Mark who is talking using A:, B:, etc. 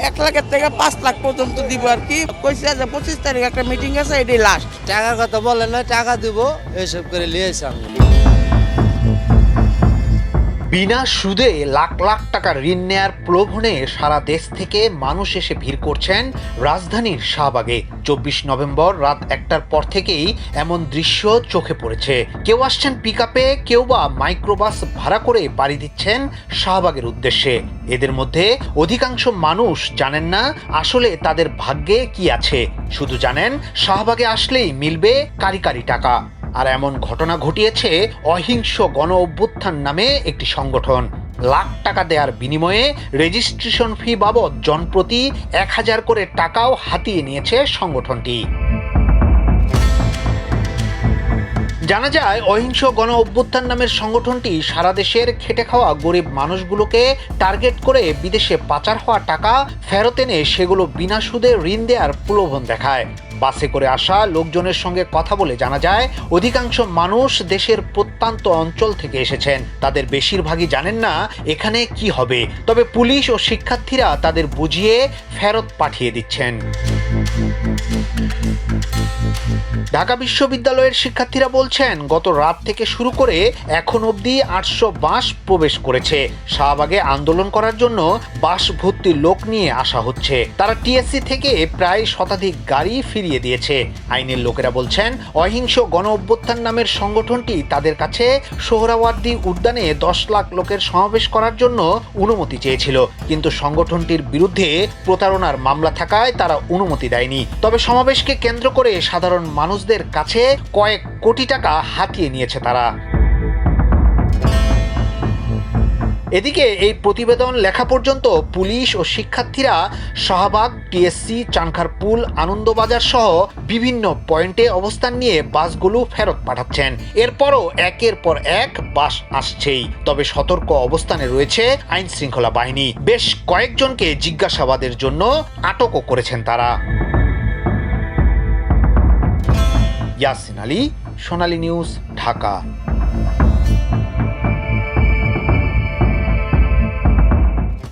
A: 1 লাখের থেকে 5 লাখ পর্যন্ত দিব আর কি। কইছে যে 25 তারিখ একটা মিটিং আছে, এটাই লাস্ট।
B: টাকার কথা বলেন না, টাকা দিব এইসব করে লিয়েছে আমি।
C: বিনা সুদে লাখ লাখ টাকা ঋণ নেয়ার প্রলোভনে সারা দেশ থেকে মানুষ এসে ভিড় করছেন রাজধানীর শাহবাগে। 24 নভেম্বর রাত 1টার পর থেকেই এমন দৃশ্য চোখে পড়েছে। কেউ আসছেন পিকআপে, কেউ বা মাইক্রোবাস ভাড়া করে পাড়ি দিচ্ছেন শাহবাগের উদ্দেশ্যে। এদের মধ্যে অধিকাংশ মানুষ জানেন না আসলে তাদের ভাগ্যে কি আছে, শুধু জানেন শাহবাগে আসলেই মিলবে কারি কারি টাকা। আর এমন ঘটনা ঘটিয়েছে অহিংস গণ অভ্যুত্থান নামে একটি সংগঠন। লাখ টাকা দেওয়ার বিনিময়ে রেজিস্ট্রেশন ফি বাবদ জনপ্রতি 1000 করে টাকাও হাতিয়ে নিয়েছে সংগঠনটি। জানা যায়, অহিংস গণ অভ্যুত্থান নামের সংগঠনটি সারা দেশের খেটে খাওয়া গরিব মানুষগুলোকে টার্গেট করে বিদেশে পাচার হওয়া টাকা ফেরত এনে সেগুলো বিনা সুদে ঋণ দেওয়ার প্রলোভন দেখায়। বাসে করে আসা লোকজনের সঙ্গে কথা বলে জানা যায়, অধিকাংশ মানুষ দেশের প্রত্যন্ত অঞ্চল থেকে এসেছেন। তাদের বেশিরভাগই জানেন না এখানে কি হবে, তবে পুলিশ ও শিক্ষার্থীরা তাদের বুঝিয়ে ফেরত পাঠিয়ে দিচ্ছেন। ঢাকা বিশ্ববিদ্যালয়ের শিক্ষার্থীরা বলছেন, গত রাত থেকে শুরু করে এখন অবধি 800 বাস প্রবেশ করেছে। শাহবাগে আন্দোলন করার জন্য বাস ভর্তি লোক নিয়ে আসা হচ্ছে। তারা টিএসসি থেকে প্রায় শতাধিক গাড়ি ফিরিয়ে দিয়েছে। আইনের লোকেরা বলছেন, অহিংস গণ অভ্যুত্থান নামের সংগঠনটি তাদের কাছে সোহরাওয়ার্দী উদ্যানে 10 লাখ লোকের সমাবেশ করার জন্য অনুমতি চেয়েছিল, কিন্তু সংগঠনটির বিরুদ্ধে প্রতারণার মামলা থাকায় তারা অনুমতি দেয়নি। তবে সমাবেশকে কেন্দ্র করে সাধারণ মানুষদের কাছে কয়েক কোটি টাকা হাতিয়ে নিয়েছে তারা। এদিকে এই প্রতিবেদন লেখা পর্যন্ত পুলিশ ও শিক্ষার্থীরা শাহবাগ, টিএসসি, চানখারপুল, আনন্দবাজার সহ বিভিন্ন পয়েন্টে অবস্থান নিয়ে বাসগুলো ফেরত পাঠাচ্ছেন। এরপরও একের পর এক বাস আসছেই। তবে সতর্ক অবস্থানে রয়েছে আইন শৃঙ্খলা বাহিনী। বেশ কয়েকজনকে জিজ্ঞাসাবাদের জন্য আটকও করেছেন তারা। ইয়াসিন আলী, সোনালী নিউজ, ঢাকা।